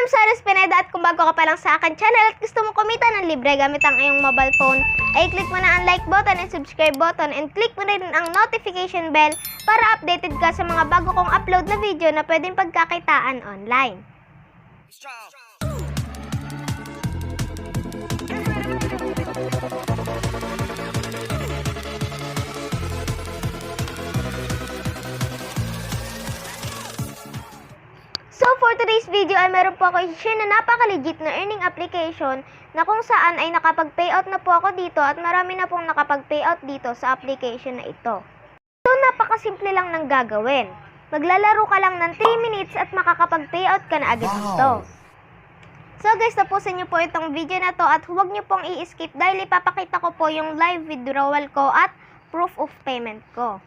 I'm Cyrus Pineda at kung bago ka pa lang sa akin channel at gusto mo kumita ng libre gamit ang iyong mobile phone, ay click mo na ang like button and subscribe button and click mo na rin ang notification bell para updated ka sa mga bago kong upload na video na pwedeng pagkakitaan online. So for today's video ay meron po ako i-share na napaka-legit na earning application na kung saan ay nakapag-payout na po ako dito at marami na pong nakapag-payout dito sa application na ito. So napaka-simple lang ng gagawin. Maglalaro ka lang ng 3 minutes at makakapag-payout ka na agad dito. So guys, tapusin niyo po itong video na to at huwag niyo pong i-skip dahil ipapakita ko po yung live withdrawal ko at proof of payment ko.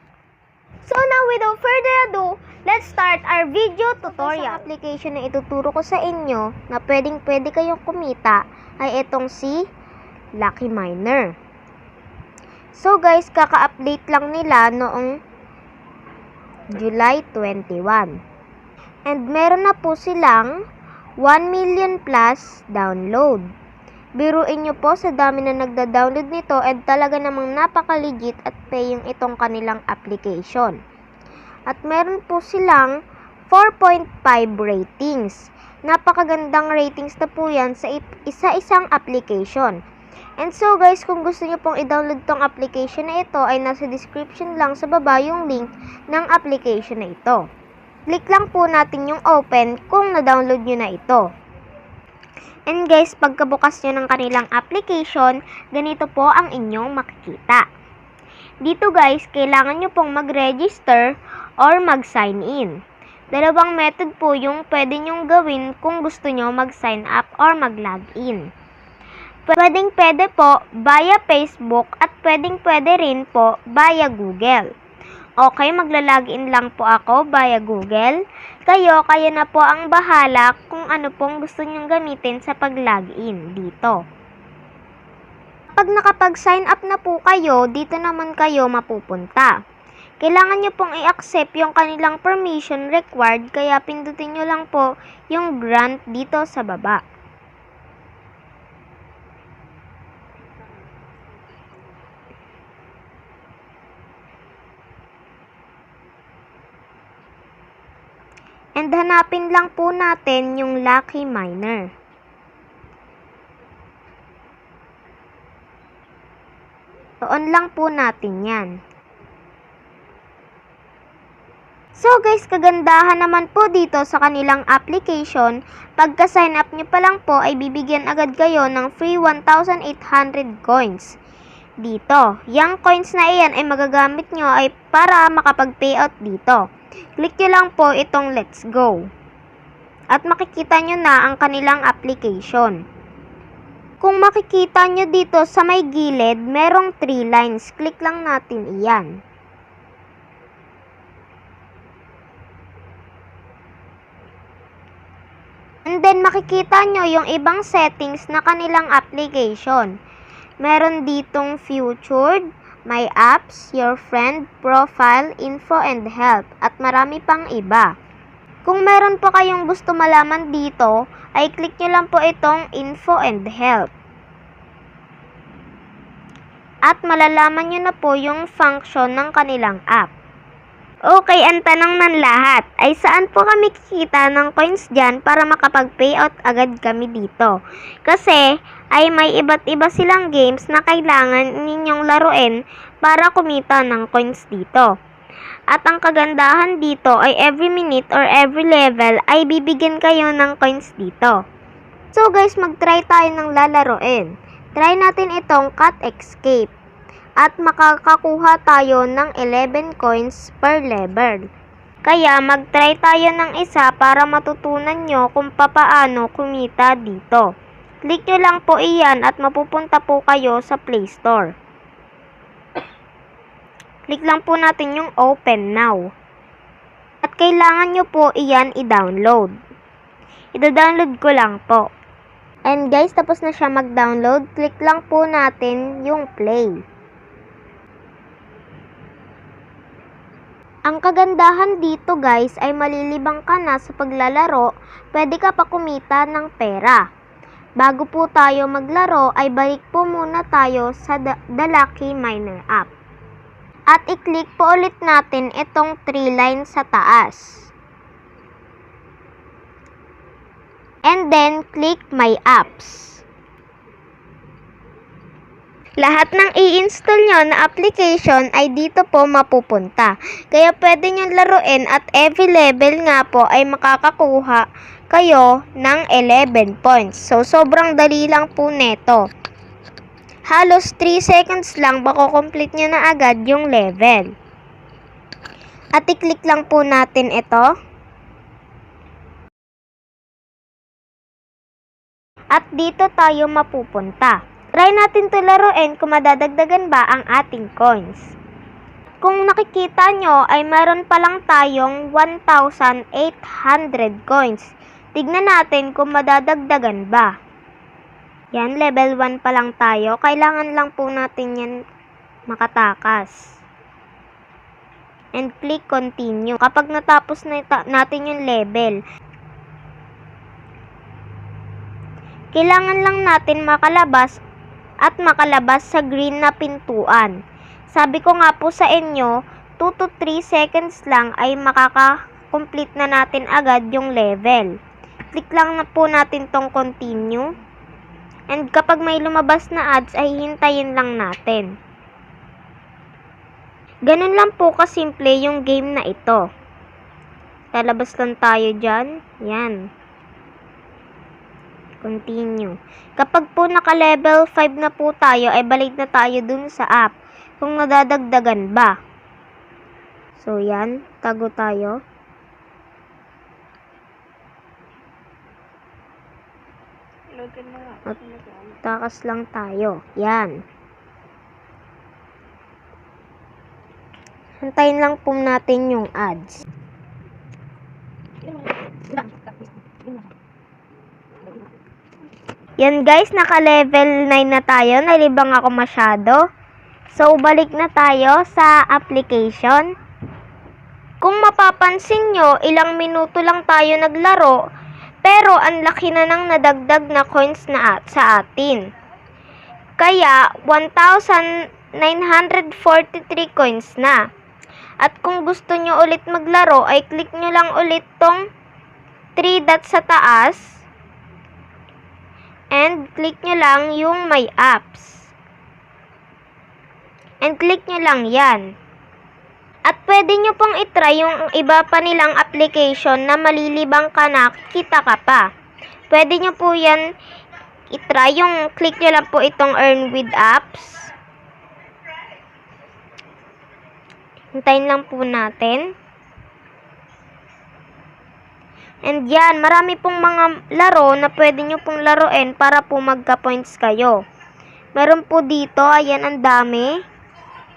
So now without further ado, let's start our video tutorial. Sa application na ituturo ko sa inyo na pwede kayong kumita ay itong si Lucky Miner. So guys, kaka-update lang nila noong July 21. And meron na po silang 1 million plus download. Biruin nyo po sa dami na nagda-download nito at talaga namang napaka-legit at paying itong kanilang application. At meron po silang 4.5 ratings. Napakagandang ratings na po yan sa isa-isang application. And so guys, kung gusto nyo pong i-download tong application na ito ay nasa description lang sa baba yung link ng application na ito. Click lang po natin yung open kung na-download nyo na ito. And guys, pagkabukas nyo ng kanilang application, ganito po ang inyong makikita. Dito guys, kailangan nyo pong mag-register or mag-sign in. Dalawang method po yung pwede nyong gawin kung gusto nyo mag-sign up or mag-log in. Pwede po via Facebook at pwede rin po via Google. Okay, magla-login lang po ako via Google. Kayo na po ang bahala kung ano pong gusto nyong gamitin sa pag-login dito. Pag nakapag-sign up na po kayo, dito naman kayo mapupunta. Kailangan nyo pong i-accept yung kanilang permission required, kaya pindutin nyo lang po yung grant dito sa baba. And hanapin lang po natin yung Lucky Miner. On lang po natin yan. So guys, kagandahan naman po dito sa kanilang application, pagka-sign up nyo pa lang po ay bibigyan agad kayo ng free 1,800 coins. Dito, yung coins na iyan ay magagamit nyo ay para makapag-payout dito. Click nyo lang po itong let's go. At makikita nyo na ang kanilang application. Kung makikita nyo dito sa may gilid, merong 3 lines. Click lang natin iyan. And then makikita nyo yung ibang settings na kanilang application. Meron ditong featured, my apps, your friend, profile, info, and help, at marami pang iba. Kung meron po kayong gusto malaman dito, ay click nyo lang po itong info and help. At malalaman nyo na po yung function ng kanilang app. Okay, ang tanong ng lahat ay saan po kami kikita ng coins dyan para makapag-payout agad kami dito? Kasi ay may iba't iba silang games na kailangan ninyong laruin para kumita ng coins dito. At ang kagandahan dito ay every minute or every level ay bibigyan kayo ng coins dito. So guys, mag-try tayo ng lalaruin. Try natin itong Cat Escape. At makakakuha tayo ng 11 coins per level. Kaya mag-try tayo ng isa para matutunan nyo kung papaano kumita dito. Click nyo lang po iyan at mapupunta po kayo sa Play Store. Click lang po natin yung open now. At kailangan nyo po iyan i-download. I-download ko lang po. And guys, tapos na siya mag-download. Click lang po natin yung play. Ang kagandahan dito guys ay malilibang ka na sa paglalaro, pwede ka pa kumita ng pera. Bago po tayo maglaro ay balik po muna tayo sa The Lucky Miner app. At i-click po ulit natin itong 3 lines sa taas. And then click My Apps. Lahat ng i-install nyo na application ay dito po mapupunta. Kaya pwede nyo laruin at every level nga po ay makakakuha kayo ng 11 points. So, sobrang dali lang po neto. Halos 3 seconds lang makukomplete nyo na agad yung level. At i-click lang po natin ito. At dito tayo mapupunta. Try natin to laruin kung madadagdagan ba ang ating coins. Kung nakikita nyo ay meron pa lang tayong 1,800 coins. Tignan natin kung madadagdagan ba. Yan, level 1 pa lang tayo. Kailangan lang po natin yan makatakas. And click continue. Kapag natapos na natin yung level, kailangan lang natin makalabas sa green na pintuan. Sabi ko nga po sa inyo, 2 to 3 seconds lang ay makaka-complete na natin agad yung level. Click lang na po natin tong continue. And kapag may lumabas na ads ay hintayin lang natin. Ganun lang po kasimple yung game na ito. Lalabas lang tayo dyan. Yan. Continue. Kapag po naka-level 5 na po tayo, ay balik na tayo dun sa app. Kung nadadagdagan ba. So, yan. Tago tayo. At takas lang tayo. Yan. Hantayin lang po natin yung ads. Yan guys, naka-level 9 na tayo. Nalibang ako masyado. So, balik na tayo sa application. Kung mapapansin nyo, ilang minuto lang tayo naglaro, pero ang laki na ng nadagdag na coins na sa atin. Kaya, 1,943 coins na. At kung gusto nyo ulit maglaro, ay click nyo lang ulit tong 3 dots sa taas. And click nyo lang yung My Apps. And click nyo lang yan. At pwede nyo pong itry yung iba pa nilang application na malilibang ka na, kita ka pa. Pwede nyo po yan itry. Yung click nyo lang po itong Earn with Apps. Hintayin lang po natin. And yan, marami pong mga laro na pwede nyo pong laruin para po magka-points kayo. Meron po dito, ayan ang dami.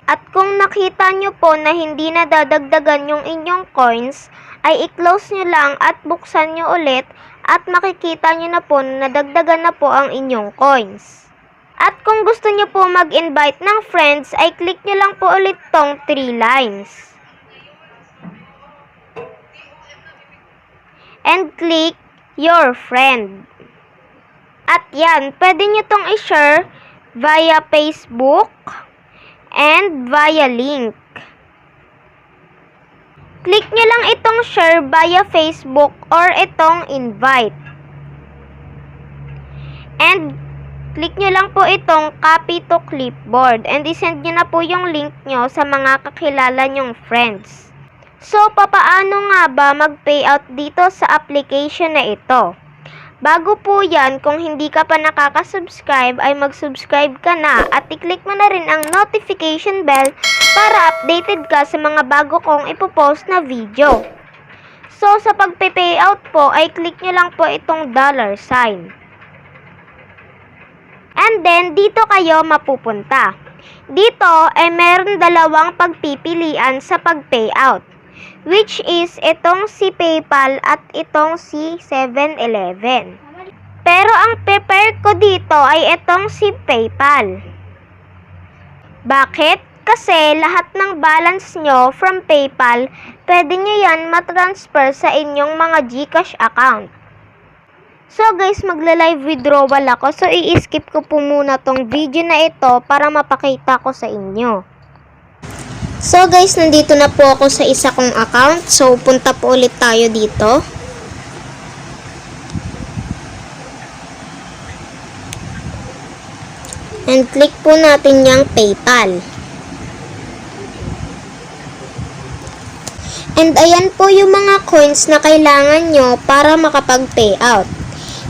At kung nakita nyo po na hindi na dadagdagan yung inyong coins, ay i-close nyo lang at buksan nyo ulit at makikita nyo na po na nadagdagan na po ang inyong coins. At kung gusto nyo po mag-invite ng friends, ay click nyo lang po ulit tong 3 lines. And click your friend. At yan, pwede nyo tong i-share via Facebook and via link. Click nyo lang itong share via Facebook or itong invite. And click nyo lang po itong copy to clipboard. And isend nyo na po yung link nyo sa mga kakilala nyong friends. So, papaano nga ba mag-payout dito sa application na ito? Bago po yan, kung hindi ka pa nakaka-subscribe, ay mag-subscribe ka na at i-click mo na rin ang notification bell para updated ka sa mga bago kong ipopost na video. So, sa pag-payout po, ay click nyo lang po itong $sign. And then, dito kayo mapupunta. Dito, ay meron dalawang pagpipilian sa pag-payout. Which is itong si PayPal at itong si 7-Eleven. Pero ang prefer ko dito ay itong si PayPal. Bakit? Kasi lahat ng balance nyo from PayPal, pwede nyo yan matransfer sa inyong mga GCash account. So guys, magla-live withdrawal ako. So i-skip ko po muna tong video na ito para mapakita ko sa inyo. So guys, nandito na po ako sa isa kong account. So punta po ulit tayo dito. And click po natin yung PayPal. And ayan po yung mga coins na kailangan nyo para makapag-payout.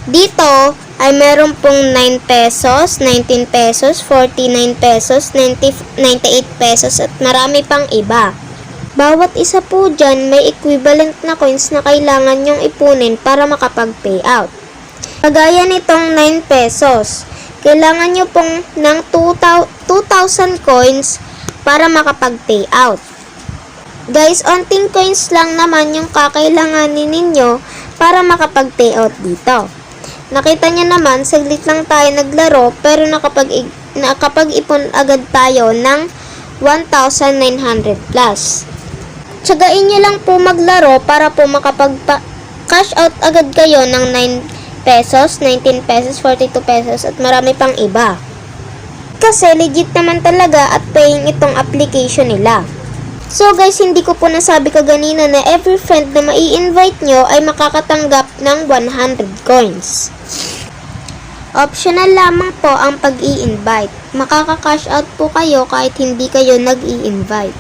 Dito ay meron pong 9 pesos, 19 pesos, 49 pesos, 98 pesos at marami pang iba. Bawat isa po dyan may equivalent na coins na kailangan nyong ipunin para makapag-payout. Kagaya nitong 9 pesos, kailangan nyo pong ng 2,000 coins para makapag-payout. Guys, onting coins lang naman yung kakailanganin ninyo para makapag-payout dito. Nakita nyo naman, saglit lang tayo naglaro pero nakapag-ipon agad tayo ng 1,900 plus. Tsagain nyo lang po maglaro para po makapag-cash out agad kayo ng 9 pesos, 19 pesos, 42 pesos at marami pang iba. Kasi legit naman talaga at paying itong application nila. So guys, hindi ko po nasabi kaganina na every friend na mai-invite nyo ay makakatanggap ng 100 coins. Optional lamang po ang pag-i-invite. Makaka-cash out po kayo kahit hindi kayo nag-i-invite.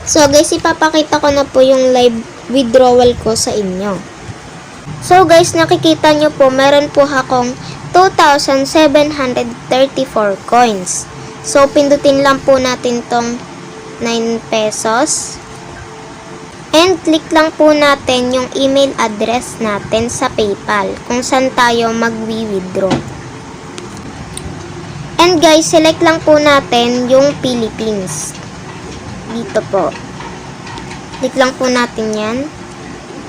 So guys, ipapakita ko na po yung live withdrawal ko sa inyo. So guys, nakikita nyo po, meron po akong 2,734 coins. So pindutin lang po natin tong 9 pesos. And click lang po natin yung email address natin sa PayPal kung saan tayo mag-withdraw. And guys, select lang po natin yung Philippines. Dito po. Click lang po natin yan.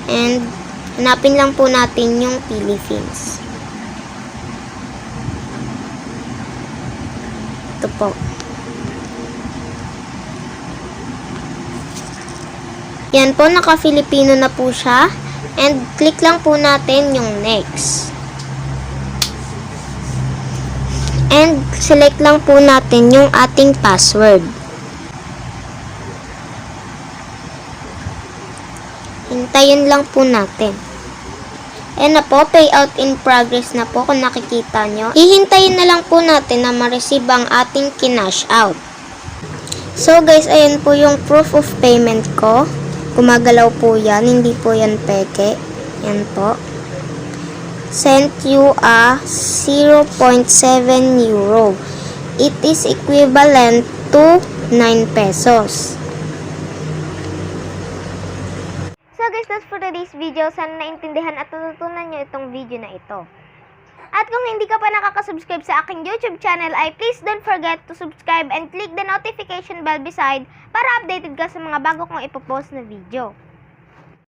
And hanapin lang po natin yung Philippines. Ito po. Yan po, naka-Filipino na po siya. And click lang po natin yung next. And select lang po natin yung ating password. Hintayin lang po natin. Ayan na po, payout in progress na po kung nakikita nyo. Hihintayin na lang po natin na ma-receive ang ating kinash out. So guys, ayan po yung proof of payment ko. Gumagalaw po yan, hindi po yan peke. Yan po. Sent you a 0.7 euro. It is equivalent to 9 pesos. So guys, that's for today's video. Sana naintindihan at natutunan nyo itong video na ito. At kung hindi ka pa nakaka-subscribe sa aking YouTube channel, ay please don't forget to subscribe and click the notification bell beside para updated ka sa mga bago kong ipopost na video.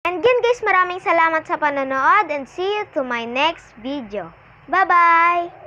And again guys, maraming salamat sa panonood and see you to my next video. Bye-bye!